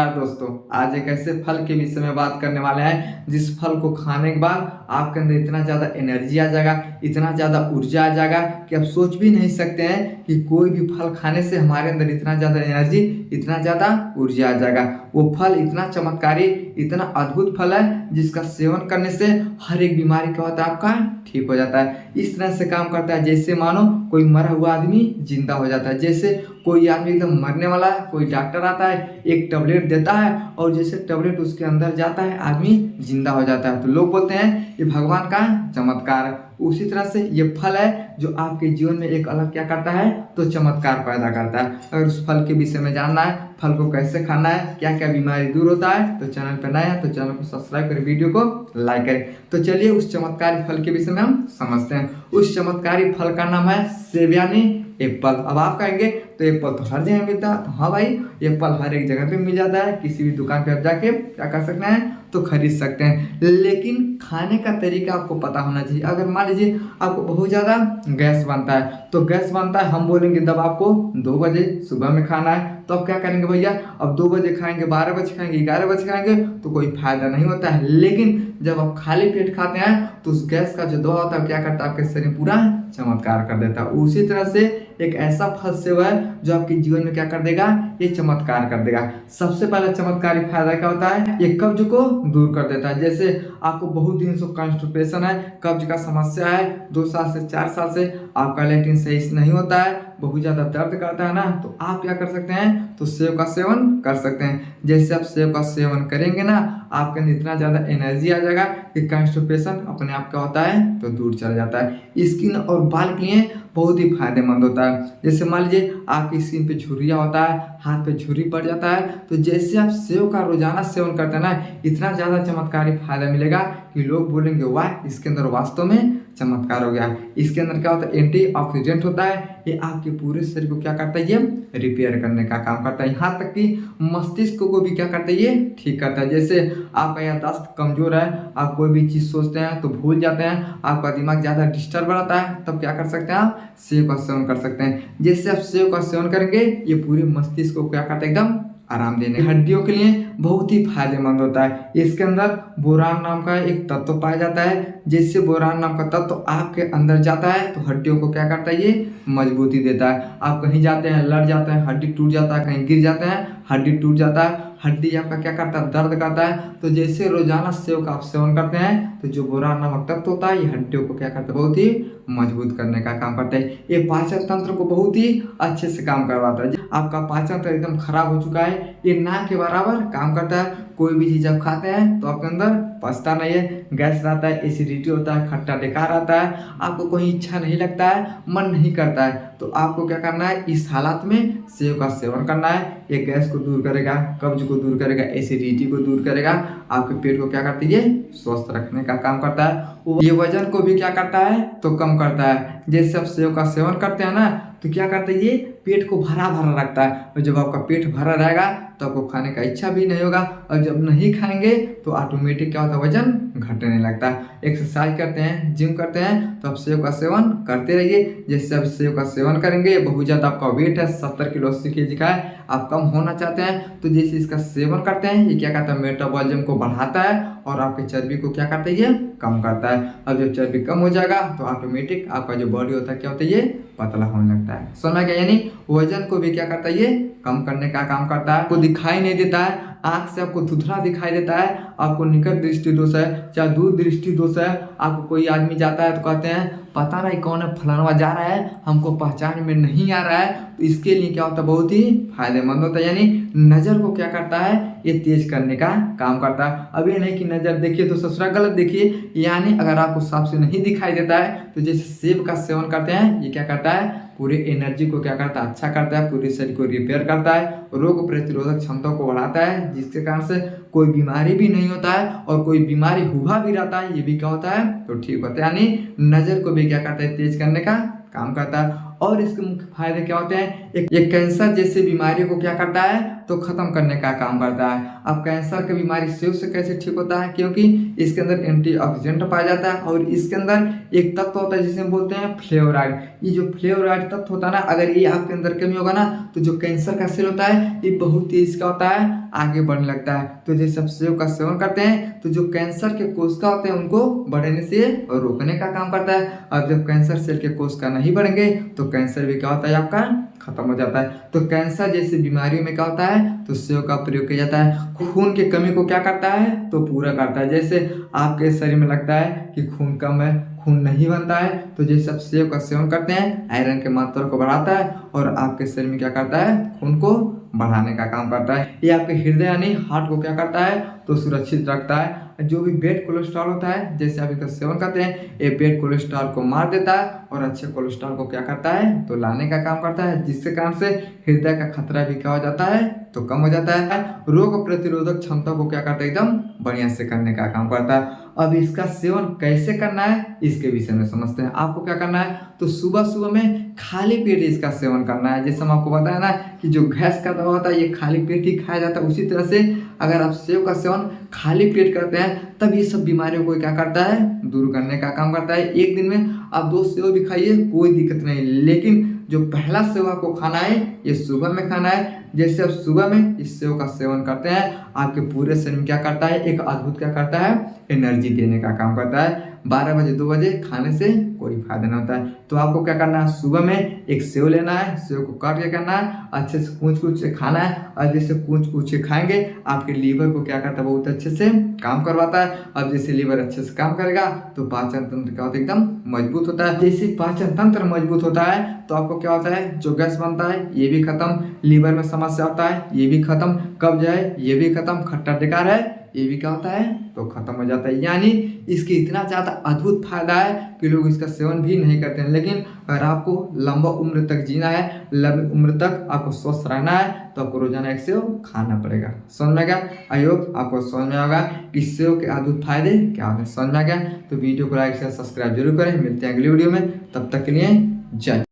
नमस्कार दोस्तों, आज एक ऐसे फल के विषय में बात करने वाले हैं जिस फल को खाने के बाद आपके अंदर इतना ज़्यादा एनर्जी आ जाएगा, इतना ज़्यादा ऊर्जा आ जाएगा कि आप सोच भी नहीं सकते हैं कि कोई भी फल खाने से हमारे अंदर इतना ज़्यादा एनर्जी, इतना ज़्यादा ऊर्जा आ जाएगा। वो फल इतना चमत्कारी, इतना अद्भुत फल है जिसका सेवन करने से हर एक बीमारी क्या होता है आपका ठीक हो जाता है। इस तरह से काम करता है जैसे मानो कोई मरा हुआ आदमी जिंदा हो जाता है। जैसे कोई आदमी एकदम मरने वाला है, कोई डॉक्टर आता है, एक टैबलेट देता है और जैसे टैबलेट उसके अंदर जाता है आदमी जिंदा हो जाता है। तो लोग बोलते हैं ये भगवान का चमत्कार है। उसी तरह से ये फल है जो आपके जीवन में एक अलग क्या करता है तो चमत्कार पैदा करता है। अगर उस फल के विषय में जानना है, फल को कैसे खाना है, क्या क्या बीमारी दूर होता है, तो चैनल पर नया है तो चैनल को सब्सक्राइब करें, वीडियो को लाइक करें। तो चलिए उस चमत्कारी फल के विषय में हम समझते हैं। उस चमत्कारी फल का नाम है सेब यानी एप्पल। अब आप कहेंगे तो एप्पल तो हर जगह मिलता है। तो हाँ भाई, एप्पल हर एक जगह पे मिल जाता है। किसी भी दुकान पे आप जाके क्या कर सकते हैं तो खरीद सकते हैं, लेकिन खाने का तरीका आपको पता होना चाहिए। अगर मान लीजिए आपको बहुत ज़्यादा गैस बनता है, तो गैस बनता है, हम बोलेंगे तब आपको 2 बजे सुबह में खाना है, तो आप क्या करेंगे भैया, अब 2 बजे खाएंगे, 12 बजे खाएंगे, 11 बजे खाएंगे तो कोई फायदा नहीं होता है। लेकिन जब आप खाली पेट खाते हैं तो उस गैस का जो दवा होता है क्या करता है आपके शरीर में पूरा चमत्कार कर देता है। उसी तरह से एक ऐसा फल सेब है जो आपके जीवन में क्या कर देगा, ये चमत्कार कर देगा। सबसे पहला चमत्कारी फायदा क्या होता है, ये कब्ज को दूर कर देता है। जैसे आपको बहुत दिन से कॉन्स्टिपेशन है, कब्ज का समस्या है, 2 साल से 4 साल से आपका लैट्रिन सही से नहीं होता है, बहुत ज़्यादा दर्द करता है ना, तो आप क्या कर सकते हैं तो सेब का सेवन कर सकते हैं। जैसे आप सेब का सेवन करेंगे ना, आपके अंदर इतना ज़्यादा एनर्जी आ जाएगा कि कॉन्स्टिपेशन अपने आप क्या होता है तो दूर चला जाता है। स्किन और बाल के लिए बहुत ही फायदेमंद होता है। जैसे मान लीजिए आपकी स्किन पे झुर्रियाँ होता है, हाथ पे झुर्री पड़ जाता है, तो जैसे आप सेब का रोजाना सेवन करते हैं ना, इतना ज़्यादा चमत्कारी फायदा मिलेगा कि लोग बोलेंगे वाह, इसके अंदर वास्तव में चमत्कार हो गया। इसके अंदर क्या होता है, एंटीऑक्सीडेंट होता है, ये आपके पूरे शरीर को क्या करता है, ये रिपेयर करने का काम करता है। यहाँ तक कि मस्तिष्क को भी क्या करता है, ये ठीक करता है। जैसे आपका याददाश्त कमजोर है, आप कोई भी चीज़ सोचते हैं तो भूल जाते हैं, आपका दिमाग ज़्यादा डिस्टर्ब रहता है, तब क्या कर सकते हैं आप सेब का सेवन कर सकते हैं। जैसे आप सेब का सेवन करेंगे, ये पूरे मस्तिष्क को क्या करता है एकदम आराम देने, हड्डियों के लिए बहुत ही फायदेमंद होता है। इसके अंदर बोरान नाम का एक तत्व पाया जाता है। जैसे बोरान नाम का तत्व आपके अंदर जाता है तो हड्डियों को क्या करता है, ये मजबूती देता है। आप कहीं जाते हैं, लड़ जाते हैं, हड्डी टूट जाता है, कहीं गिर जाते हैं, हड्डी टूट जाता है, हड्डी आपका क्या करता है दर्द करता है। तो जैसे रोजाना सेब का आप सेवन करते हैं तो जो बोरान नामक तत्व होता है ये हड्डियों को क्या करता है बहुत ही मजबूत करने का काम करता है। ये पाचन तंत्र को बहुत ही अच्छे से काम करवाता है। आपका पाचन तंत्र एकदम खराब हो चुका है, ये ना के बराबर काम करता है। कोई भी चीज़ आप खाते हैं तो आपके अंदर पचता नहीं है, गैस रहता है, एसिडिटी होता है, खट्टा बेकार आता है, आपको कोई इच्छा नहीं लगता है, मन नहीं करता है, तो आपको क्या करना है, इस हालात में सेब का सेवन करना है। ये गैस को दूर करेगा, कब्ज को दूर करेगा, एसिडिटी को दूर करेगा, आपके पेट को क्या करती है स्वस्थ रखने का काम करता है। ये वजन को भी क्या करता है तो कम करता है। जैसे आप सेब का सेवन करते हैं ना तो क्या करता है, ये पेट को भरा भरा रखता है, और जब आपका पेट भरा रहेगा तो आपको खाने का इच्छा भी नहीं होगा, और जब नहीं खाएंगे तो ऑटोमेटिक क्या होता है वजन घटने लगता है। एक्सरसाइज करते हैं, जिम करते हैं तो आप सेब का सेवन करते रहिए। जैसे आप सेब का सेवन करेंगे, बहुत ज़्यादा आपका वेट है 70 किलो 80 केजी का है, आप कम होना चाहते हैं तो जैसे इसका सेवन करते हैं ये क्या करता है मेटाबॉलिज्म को बढ़ाता है और आपके चर्बी को क्या करता है ये कम करता है। अब जब चर्बी कम हो जाएगा तो ऑटोमेटिक आपका जो बॉडी होता है क्या होता है ये पतला होने लगता है। समझ गया, यानी वजन को भी क्या करता है ये कम करने का काम करता है। आपको दिखाई नहीं देता है, आंख से आपको धुंधला दिखाई देता है, आपको निकट दृष्टि दोष है, चाहे दूर दृष्टि दोष है, आपको कोई आदमी जाता है तो कहते हैं पता नहीं कौन है, फलाना जा रहा है, हमको पहचान में नहीं आ रहा है, तो इसके लिए क्या होता है बहुत ही फायदेमंद होता है। यानी नज़र को क्या करता है ये तेज करने का काम करता है। अब ये नहीं कि नज़र देखिए तो ससुरा गलत देखिए, यानी अगर आपको साफ से नहीं दिखाई देता है तो जैसे सेब का सेवन करते हैं ये क्या करता है पूरे एनर्जी को क्या करता है अच्छा करता है, पूरे शरीर को रिपेयर करता है, रोग प्रतिरोधक क्षमता को बढ़ाता है, जिसके कारण से कोई बीमारी भी नहीं होता है, और कोई बीमारी हुआ भी रहता है ये भी क्या होता है तो ठीक होता है। यानी नज़र को भी क्या करता है तेज करने का काम करता है। और इसके मुख्य फायदे क्या होते हैं, एक कैंसर जैसे बीमारियों को क्या करता है तो तो ख़त्म करने का काम करता है। अब कैंसर की बीमारी सेव से कैसे ठीक होता है, क्योंकि इसके अंदर एंटीऑक्सीडेंट पाया जाता है और इसके अंदर एक तत्व होता है जिसे हम बोलते हैं फ्लेवोराइड। ये जो फ्लेवोराइड तत्व होता है ना, अगर ये आपके अंदर कमी होगा ना तो जो कैंसर का सेल होता है ये बहुत तेज का होता है, आगे बढ़ने लगता है। तो जैसे आप सेव का सेवन करते हैं तो जो कैंसर के कोशिका होते हैं उनको बढ़ने से रोकने का काम करता है। और जब कैंसर सेल के कोशिका नहीं बढ़ेंगे तो कैंसर भी क्या होता है आपका खत्म हो जाता है। तो कैंसर जैसी बीमारियों में क्या होता है, तो सेव का प्रयोग किया जाता है। खून की कमी को क्या करता है, तो पूरा करता है। जैसे आपके शरीर में लगता है कि खून कम है, खून नहीं बनता है, तो जैसे आप सेव का सेवन करते हैं आयरन के मात्रा को बढ़ाता है और आपके शरीर में क्या करता है, खून को बढ़ाने का काम करता है। ये आपके हृदय यानी हार्ट को क्या करता है, तो सुरक्षित रखता है। जो भी बैड कोलेस्ट्रॉल होता है, जैसे आप इसका सेवन करते हैं, ये बैड कोलेस्ट्रॉल को मार देता है और अच्छे कोलेस्ट्रॉल को क्या करता है, तो लाने का काम करता है, जिसके कारण से हृदय का खतरा भी क्या हो जाता है, तो कम हो जाता है। रोग प्रतिरोधक क्षमता को क्या करता है, एकदम बढ़िया से करने का काम करता है। अब इसका सेवन कैसे करना है इसके विषय में समझते हैं। आपको क्या करना है, तो सुबह सुबह में खाली पेट इसका सेवन करना है। जैसे हम आपको बताया ना कि जो गैस का दवा होता है ये खाली पेट ही खाया जाता है, उसी तरह से अगर आप सेव का सेवन खाली पेट करते हैं तब ये सब बीमारियों को क्या करता है, दूर करने का काम करता है। एक दिन में आप 2 सेव भी खाइए, कोई दिक्कत नहीं, लेकिन जो पहला सेव आपको खाना है ये सुबह में खाना है। जैसे आप सुबह में इस सेव का सेवन करते हैं आपके पूरे शरीर में क्या करता है, एक अद्भुत क्या करता है, एनर्जी देने का काम करता है। 12 बजे 2 बजे खाने से कोई फायदा नहीं होता है। तो आपको क्या करना है, सुबह में एक सेव लेना है, सेव को काट के करना है, अच्छे से कूच कूच के खाना है। और जैसे कूच कूच के खाएंगे आपके लीवर को क्या करता है, बहुत अच्छे से काम करवाता है। अब जैसे लीवर अच्छे से काम करेगा तो पाचन तंत्र क्या होता है, एकदम मजबूत होता है। जैसे पाचन तंत्र मजबूत होता है तो आपको क्या होता है, जो गैस बनता है ये भी खत्म, लीवर में समस्या होता है ये भी खत्म, कब्ज है ये भी खत्म, खट्टा ढकार है ये भी क्या होता है, तो खत्म हो जाता है। यानी इसकी इतना ज़्यादा अद्भुत फायदा है कि लोग इसका सेवन भी नहीं करते हैं। लेकिन अगर आपको लंबा उम्र तक जीना है, लंबी उम्र तक आपको स्वस्थ रहना है, तो आपको रोजाना एक सेव खाना पड़ेगा। समझ में गया? आई होप आपको समझ में होगा कि सेव के अद्भुत फायदे क्या होते हैं। समझ में गया? तो वीडियो को लाइक शेयर सब्सक्राइब जरूर करें। मिलते हैं अगली वीडियो में, तब तक के लिए जय।